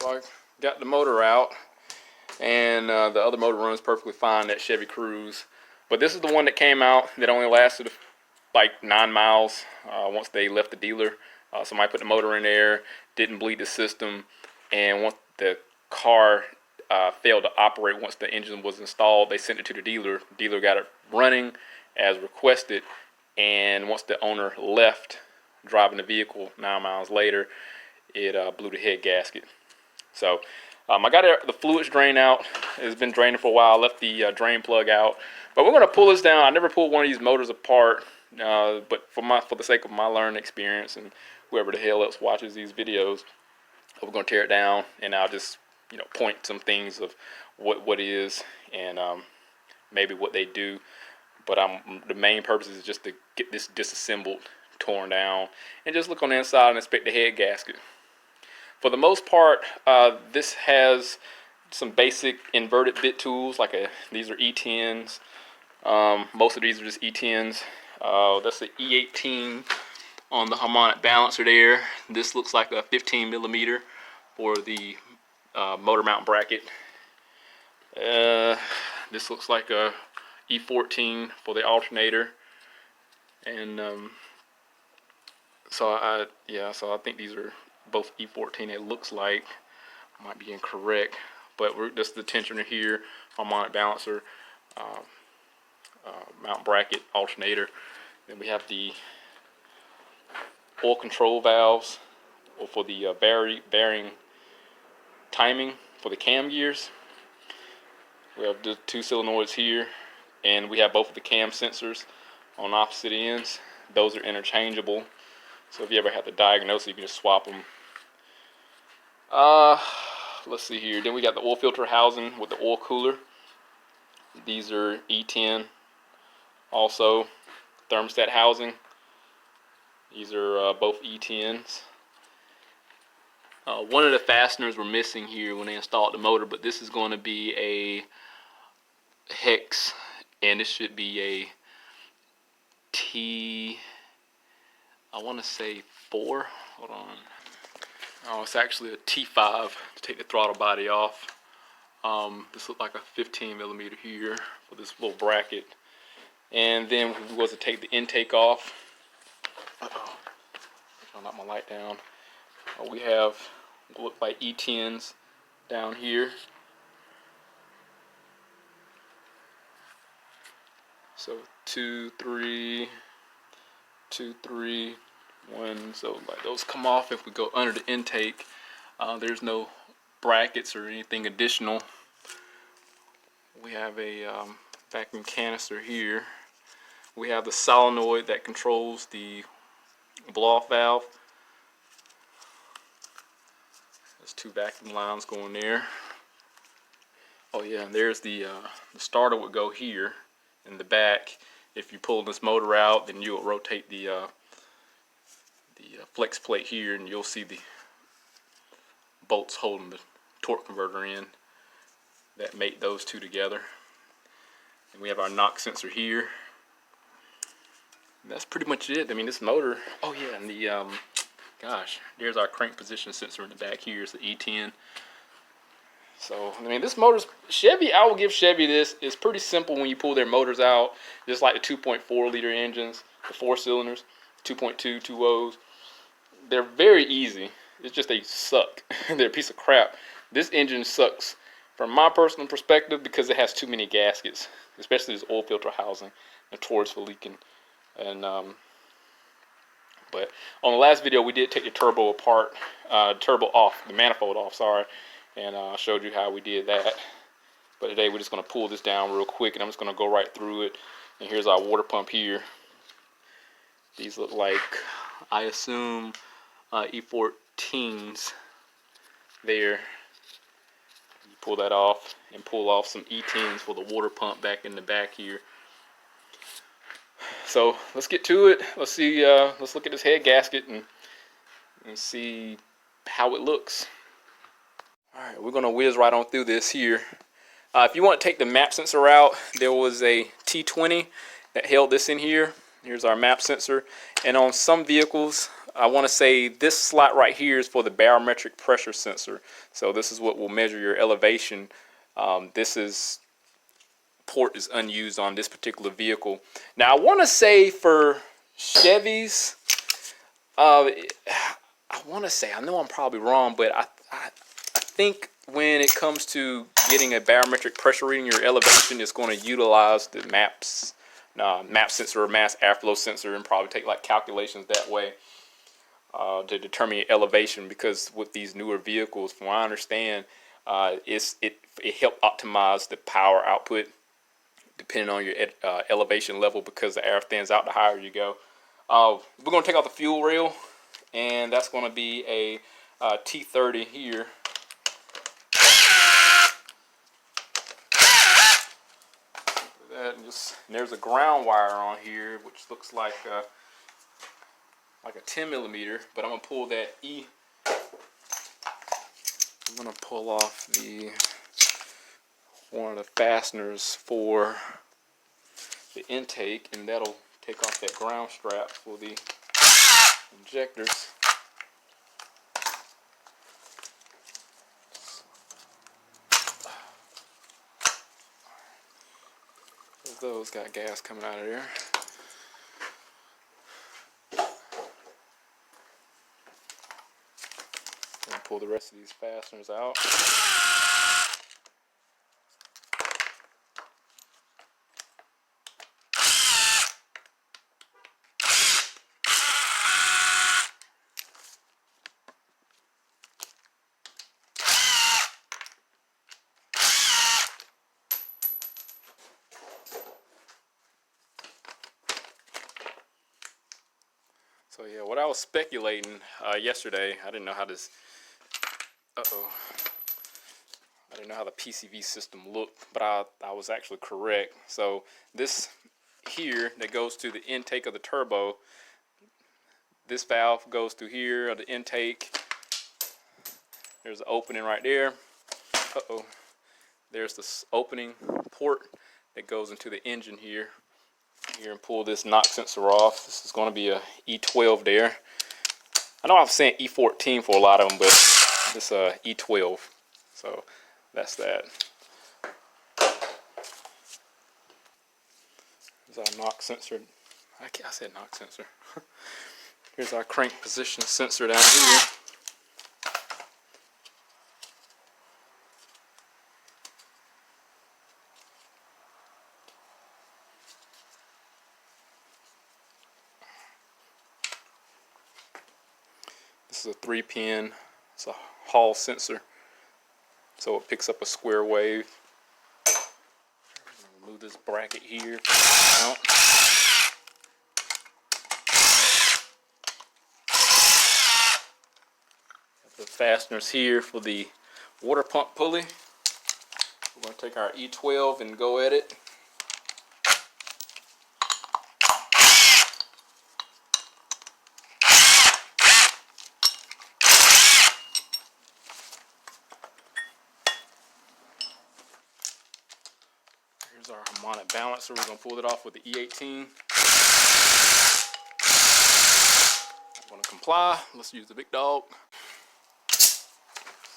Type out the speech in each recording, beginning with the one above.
So I got the motor out, and the other motor runs perfectly fine, that Chevy Cruze. But this is the one that came out that only lasted like 9 miles once they left the dealer. Somebody put the motor in there, didn't bleed the system, and once the car failed to operate once the engine was installed, they sent it to the dealer. The dealer got it running as requested, and once the owner left driving the vehicle 9 miles later, it blew the head gasket. So I got the fluids drain out. It's been draining for a while. I left the drain plug out, but we're going to pull this down. I never pulled one of these motors apart, but for the sake of my learning experience and whoever the hell else watches these videos, we're going to tear it down, and I'll just point some things of what it is and maybe what they do. But the main purpose is just to get this disassembled, torn down, and just look on the inside and inspect the head gasket. For the most part, this has some basic inverted bit tools, like these are E10s. Most of these are just E10s. That's the E18 on the harmonic balancer there. This looks like a 15 millimeter for the motor mount bracket. This looks like a E14 for the alternator. And so I think these are both E14. It looks like, I might be incorrect, but this is the tensioner here, harmonic balancer, mount bracket, alternator. Then we have the oil control valves for the bearing timing for the cam gears. We have the 2 solenoids here, and we have both of the cam sensors on opposite ends. Those are interchangeable, so if you ever have to diagnose it, you can just swap them. Let's see here. Then we got the oil filter housing with the oil cooler. These are E10. Also, thermostat housing. These are both E10s. One of the fasteners were missing here when they installed the motor, but this is going to be a hex, and this should be a I want to say 4. Hold on. Oh, it's actually a T5 to take the throttle body off. This looks like a 15 millimeter here for this little bracket. And then if we was to take the intake off, I'll knock my light down. We have what look like E10s down here. So 2, 3, 2, 3, 1. So like those come off if we go under the intake. There's no brackets or anything additional. We have a vacuum canister here. We have the solenoid that controls the blow-off valve. There's 2 vacuum lines going there. Oh yeah, and there's the starter would go here in the back. If you pull this motor out, then you'll rotate the flex plate here, and you'll see the bolts holding the torque converter in that mate those 2 together. And we have our knock sensor here. And that's pretty much it. I mean, this motor, oh yeah, and the gosh, there's our crank position sensor in the back here. It's the E10. So I mean, this motor's Chevy. I will give Chevy this. It's pretty simple when you pull their motors out, just like the 2.4 liter engines, the 4 cylinders, 2.2 2.0s. They're very easy. It's just they suck. They're a piece of crap. This engine sucks from my personal perspective because it has too many gaskets, especially this oil filter housing, notorious for leaking. And but on the last video we did take the turbo apart, turbo off, the manifold off, sorry, and I showed you how we did that. But today we're just going to pull this down real quick, and I'm just going to go right through it. And here's our water pump here. These look like, I assume, E14s there. You pull that off and pull off some E10s for the water pump back in the back here. So let's get to it. Let's see. Let's look at this head gasket and see how it looks. All right, we're gonna whiz right on through this here. If you want to take the map sensor out, there was a T20 that held this in here. Here's our map sensor, and on some vehicles, I want to say this slot right here is for the barometric pressure sensor. So this is what will measure your elevation. This port is unused on this particular vehicle. Now I want to say for Chevys, I want to say, I know I'm probably wrong, but I think when it comes to getting a barometric pressure reading, your elevation is going to utilize the map sensor or mass airflow sensor, and probably take like calculations that way to determine your elevation. Because with these newer vehicles, from what I understand, it helps optimize the power output depending on your elevation level, because the air thins out the higher you go. We're going to take out the fuel rail, and that's going to be a T30 here. And there's a ground wire on here, which looks like a 10 millimeter, but I'm gonna pull that I'm gonna pull off one of the fasteners for the intake, and that'll take off that ground strap for the injectors. Those got gas coming out of there. And pull the rest of these fasteners out. So yeah, what I was speculating yesterday, I didn't know how this, I didn't know how the PCV system looked, but I was actually correct. So this here that goes to the intake of the turbo, this valve goes through here, the intake. There's an opening right there. There's this opening port that goes into the engine here. And pull this knock sensor off. This is going to be a E12 there. I know I'm saying E14 for a lot of them, but this E12. So that's that. Here's our knock sensor. I said knock sensor. Here's our crank position sensor down here. This is a 3-pin. It's a Hall sensor, so it picks up a square wave. Remove this bracket here from the mount. The fasteners here for the water pump pulley. We're going to take our E12 and go at it. Here's our harmonic balancer. We're going to pull it off with the E18. I'm going to comply. Let's use the big dog. It's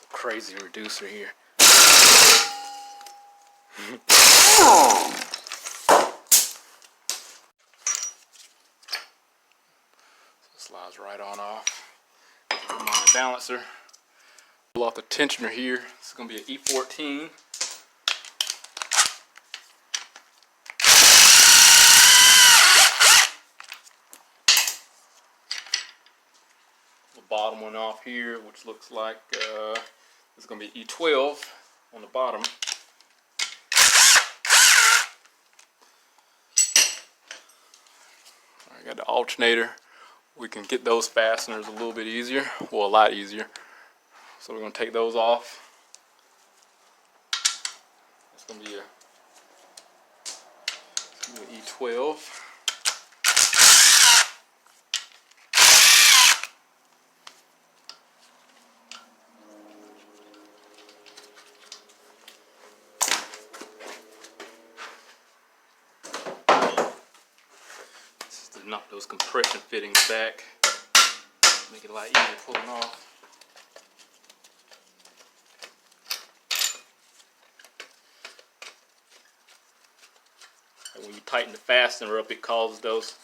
a crazy reducer here. Slides right on off. Harmonic balancer. Pull off the tensioner here. This is going to be an E14. Bottom one off here, which looks like it's going to be E12 on the bottom. I got the alternator. We can get those fasteners a little bit easier, well, a lot easier. So we're going to take those off. It's going to be an E12. Knock those compression fittings back. Make it a lot easier pulling off. And when you tighten the fastener up, it causes those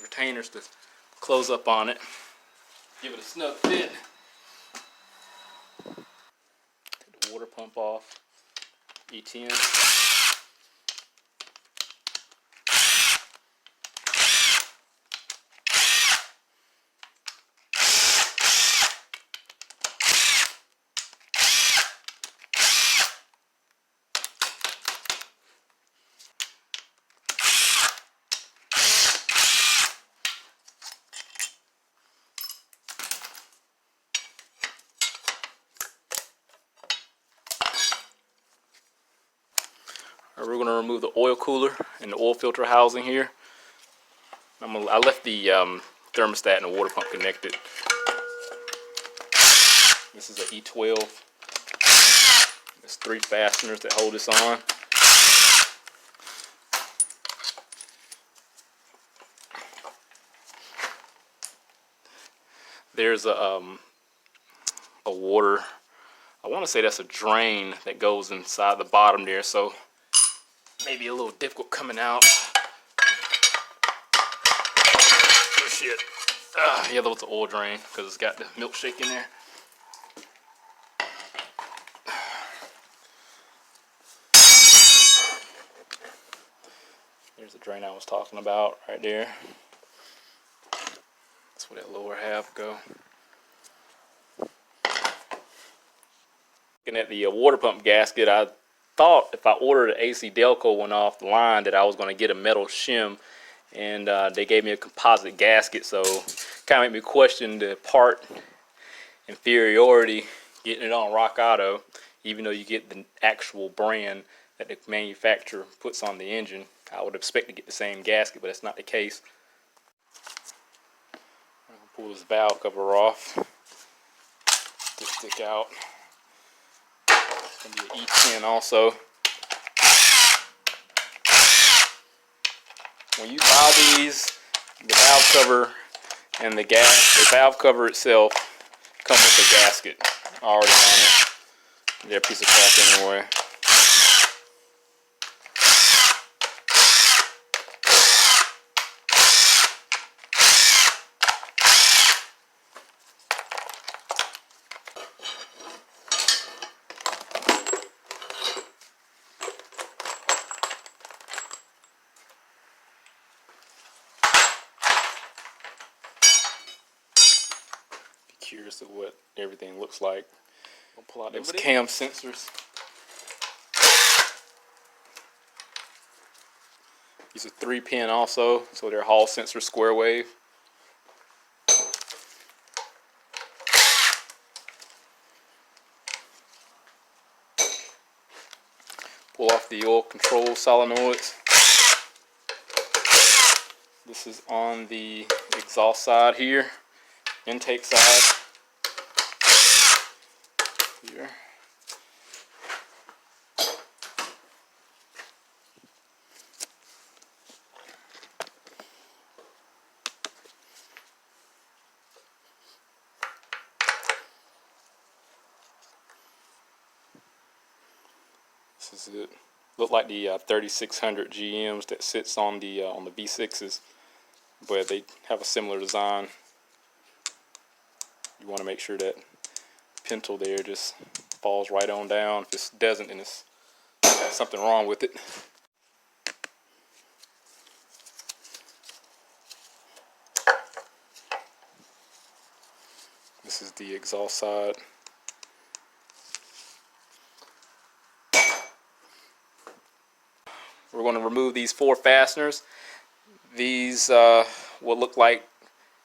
retainers to close up on it. Give it a snug fit. Take the water pump off. E10. We're going to remove the oil cooler and the oil filter housing here. I left the thermostat and the water pump connected. This is an E12. There's 3 fasteners that hold this on. There's a water, I want to say that's a drain that goes inside the bottom there, so maybe a little difficult coming out. Oh shit. Yeah, that was the oil drain because it's got the milkshake in there. There's the drain I was talking about right there. That's where that lower half go. Looking at the water pump gasket, I thought if I ordered an AC Delco one off the line that I was going to get a metal shim, and they gave me a composite gasket, so kind of made me question the part inferiority getting it on Rock Auto, even though you get the actual brand that the manufacturer puts on the engine. I would expect to get the same gasket, but that's not the case. I'm going to pull this valve cover off. Just stick out. It's going to be an E10 also. When you buy these, the valve cover and the valve cover itself come with a gasket already on it. They're a piece of crap anyway. Curious of what everything looks like. I'll pull out those cam sensors. These are 3-pin also, so they're Hall sensor square wave. Pull off the oil control solenoids. This is on the exhaust side here. Intake side here. This is it. Look like the 3600 GMs that sits on the V6s, but they have a similar design. You want to make sure that pintle there just falls right on down. If it doesn't, then it's something wrong with it. This is the exhaust side. We're going to remove these 4 fasteners. These will look like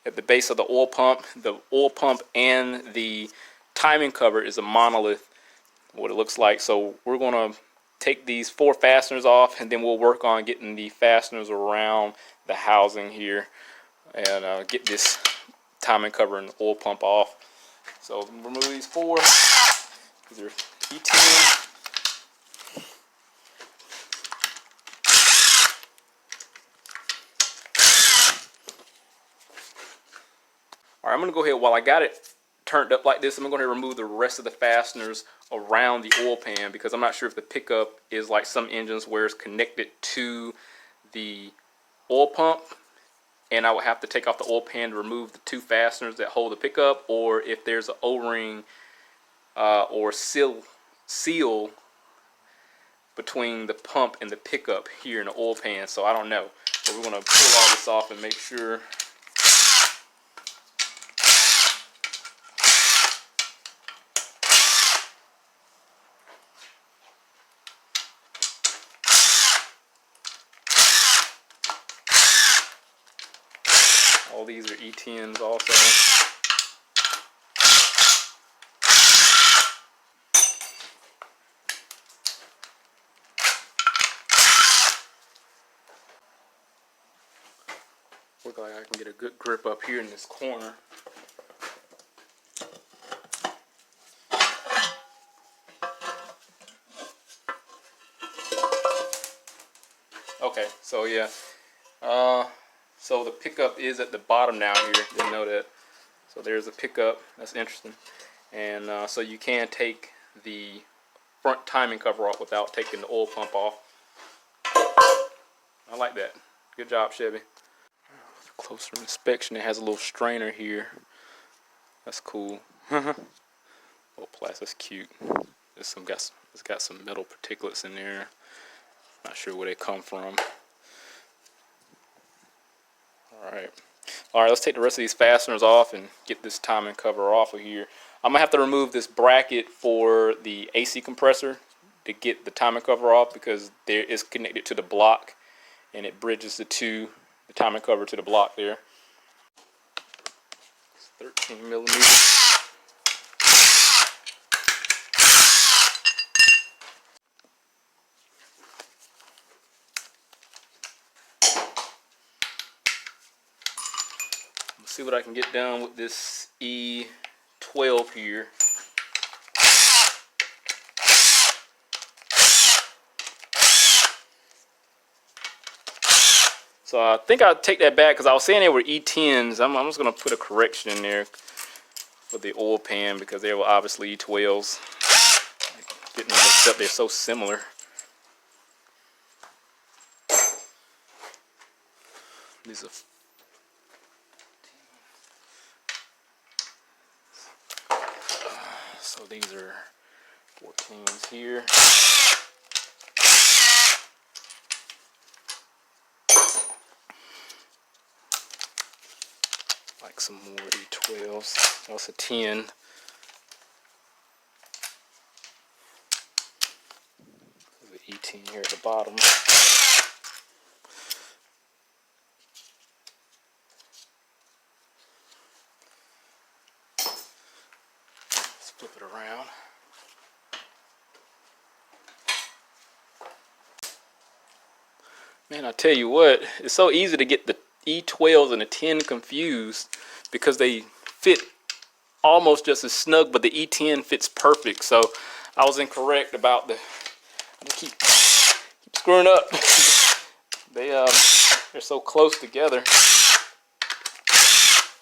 at the base of the oil pump. The oil pump and the timing cover is a monolith, what it looks like. So we're going to take these 4 fasteners off, and then we'll work on getting the fasteners around the housing here and get this timing cover and oil pump off. So remove these 4. These are E10. All right, I'm gonna go ahead, while I got it turned up like this, I'm gonna remove the rest of the fasteners around the oil pan, because I'm not sure if the pickup is like some engines where it's connected to the oil pump, and I would have to take off the oil pan to remove the 2 fasteners that hold the pickup, or if there's an O-ring or seal between the pump and the pickup here in the oil pan. So I don't know, but we're gonna pull all this off and make sure. All these are E10s also. Look like I can get a good grip up here in this corner. Okay, so yeah. So the pickup is at the bottom now here. Didn't know that. So there's a pickup. That's interesting. And so you can take the front timing cover off without taking the oil pump off. I like that. Good job, Chevy. Closer inspection, it has a little strainer here. That's cool. Little plastic. That's cute. It's got some metal particulates in there. Not sure where they come from. Alright, let's take the rest of these fasteners off and get this timing cover off of here. I'm gonna have to remove this bracket for the AC compressor to get the timing cover off, because there is connected to the block and it bridges the timing cover to the block there. It's 13 millimeters. See what I can get done with this E12 here. So I think I'll take that back, because I was saying they were E10s. I'm just going to put a correction in there with the oil pan, because they were obviously E12s. Getting them mixed up, they're so similar. These are so these are 14s here. Like some more E12s. That's a 10. There's an E10 here at the bottom. Flip it around. Man, I tell you what, it's so easy to get the E12s and the 10 confused, because they fit almost just as snug, but the E10 fits perfect. So I was incorrect about the. I keep screwing up. They're so close together.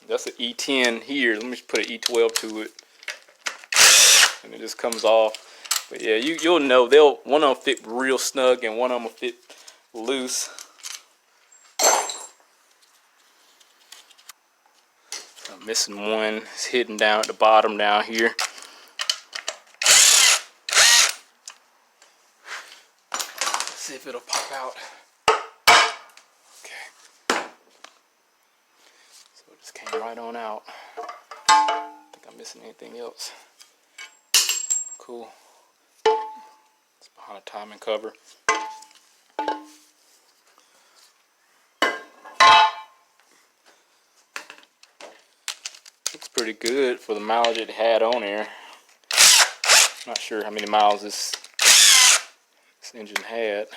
That's an E10 here. Let me just put an E12 to it. And it just comes off. But yeah, you'll know one of them fit real snug and one of them will fit loose. I'm missing one. It's hidden down at the bottom down here. Let's see if it'll pop out. Okay. So it just came right on out. I think I'm missing anything else. Cool. It's behind a timing cover. Looks pretty good for the mileage it had on there. Not sure how many miles this engine had.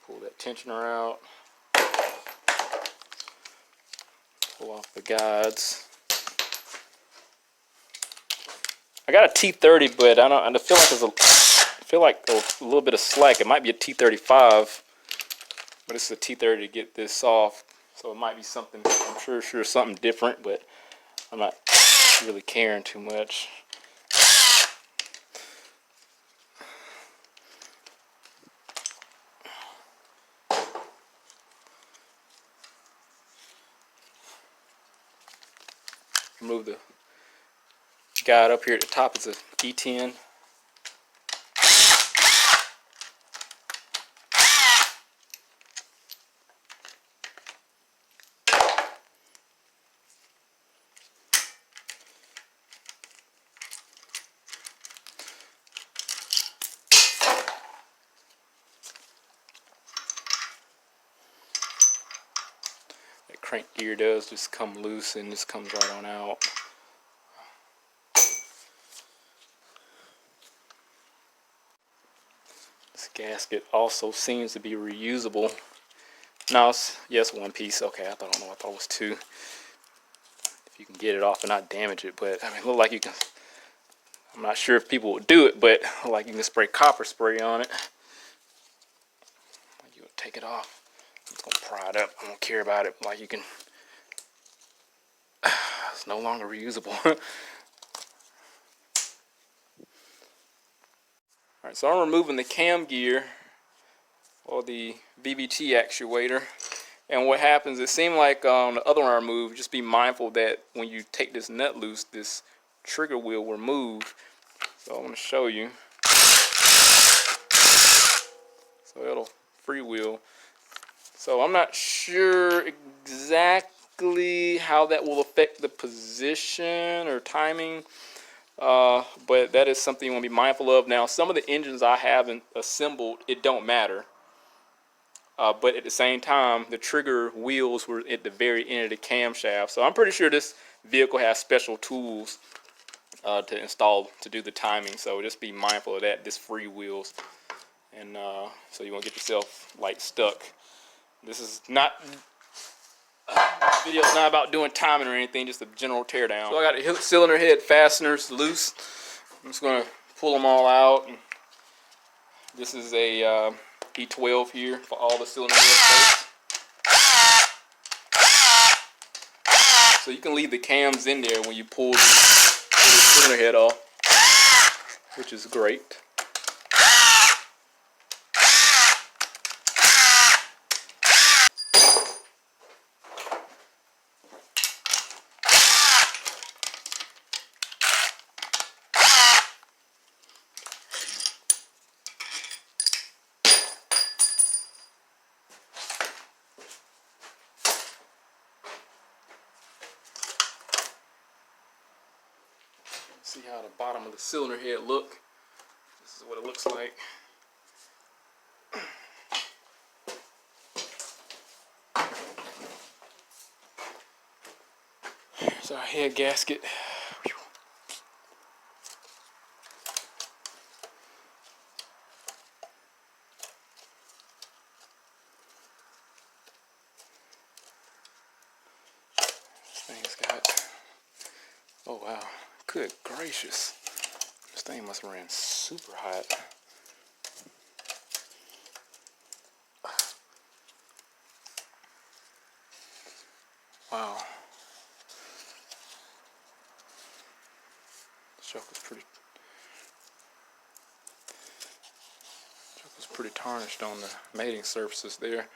Pull that tensioner out. Pull off the guides. I got a T30, but I feel like a little bit of slack. It might be a T35, but it's a T30 to get this off, so it might be something I'm sure something different, but I'm not really caring too much. Remove the guide up here at the top. It's a E10. That crank gear does just come loose and just comes right on out. This gasket also seems to be reusable. No, it's, yes, one piece. Okay, I thought it was two. If you can get it off and not damage it, but I mean, it look like you can. I'm not sure if people would do it, but like you can spray copper spray on it. You would take it off. I'm just gonna pry it up. I don't care about it. Like you can. It's no longer reusable. Alright, so I'm removing the cam gear or the VVT actuator. And what happens, it seemed like on the other one I removed, just be mindful that when you take this nut loose, this trigger wheel will move. So I'm going to show you. So it'll freewheel. So I'm not sure exactly how that will affect the position or timing. But that is something you want to be mindful of. Now, some of the engines I haven't assembled, it don't matter. But at the same time, the trigger wheels were at the very end of the camshaft. So I'm pretty sure this vehicle has special tools to install to do the timing. So just be mindful of that. This freewheels, and so you won't get yourself like stuck. This is not. Video's not about doing timing or anything, just a general teardown. So I got the cylinder head fasteners loose. I'm just gonna pull them all out. And this is a E12 here for all the cylinder head bolts. So you can leave the cams in there when you pull the cylinder head off, which is great. See how the bottom of the cylinder head look. This is what it looks like. Here's our head gasket. This thing's got, oh wow. Good gracious. This thing must have ran super hot. Wow. Choke was pretty tarnished on the mating surfaces there.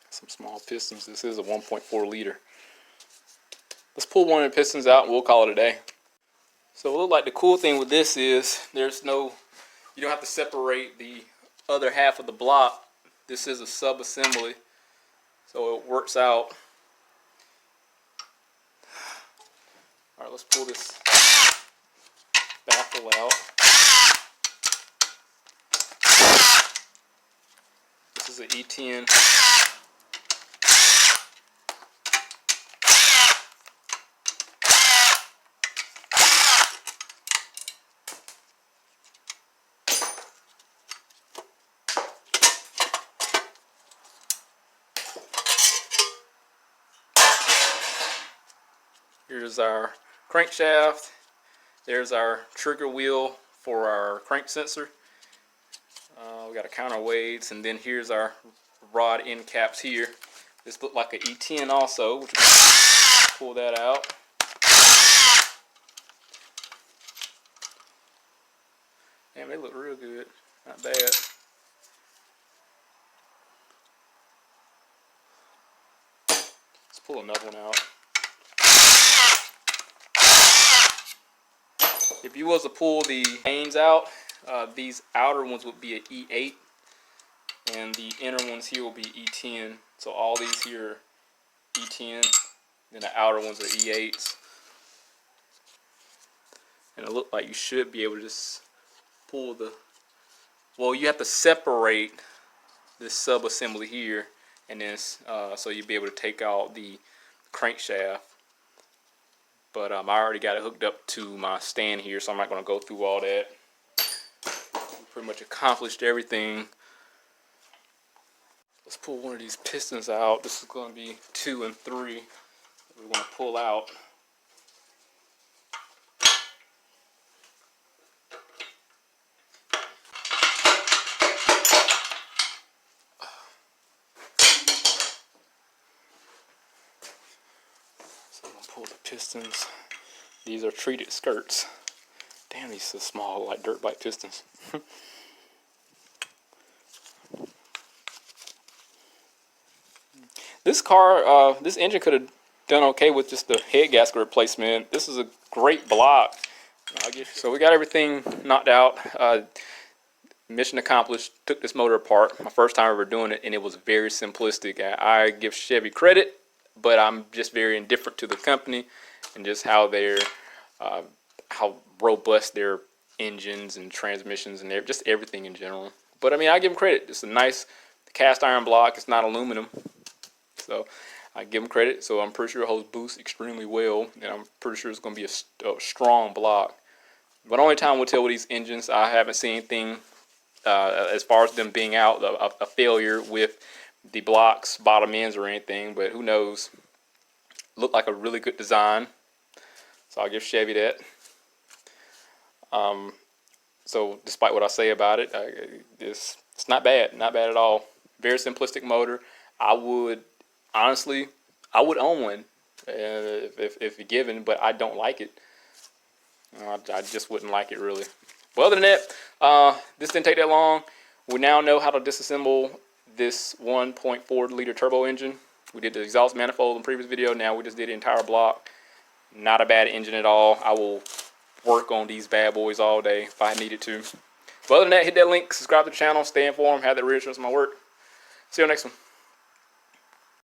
Some small pistons. This is a 1.4 liter. Let's pull one of the pistons out and we'll call it a day. So it looks like the cool thing with this is there's no, you don't have to separate the other half of the block. This is a sub-assembly, so it works out. All right, let's pull this baffle out. This is an E10. Here's our crankshaft. There's our trigger wheel for our crank sensor. We got a counterweights, and then here's our rod end caps here. This looked like an E10 also, which pull that out. Damn, they look real good. Not bad. Let's pull another one out. If you was to pull the vanes out, these outer ones would be an E8, and the inner ones here will be E10. So all these here are E10, and the outer ones are E8s. And it looked like you should be able to just pull the, well, you have to separate this sub-assembly here, and then so you'll be able to take out the crankshaft. But I already got it hooked up to my stand here, so I'm not going to go through all that. We pretty much accomplished everything. Let's pull one of these pistons out. This is going to be 2 and 3 we want to pull out. So I'm going to pull the pistons. These are treated skirts. Damn, these are small, like dirt bike pistons. This car, this engine could have done okay with just the head gasket replacement. This is a great block. So we got everything knocked out. Mission accomplished. Took this motor apart. My first time ever doing it, and it was very simplistic. I give Chevy credit, but I'm just very indifferent to the company and just how they're, how robust their engines and transmissions and just everything in general. But I mean, I give them credit. It's a nice cast iron block. It's not aluminum. So I give them credit. So I'm pretty sure it holds boost extremely well, and I'm pretty sure it's going to be a strong block. But only time will tell with these engines. I haven't seen anything as far as them being out a failure with the blocks, bottom ends, or anything. But who knows? Looked like a really good design. So I'll give Chevy that. So despite what I say about it, it's not bad. Not bad at all. Very simplistic motor. I would, honestly, I would own one if given, but I don't like it. I just wouldn't like it really. Well, other than that, this didn't take that long. We now know how to disassemble this 1.4 liter turbo engine. We did the exhaust manifold in the previous video. Now we just did the entire block. Not a bad engine at all. I will work on these bad boys all day if I needed to. But other than that, hit that link, subscribe to the channel, stay informed, have that reassurance of my work. See you on the next one.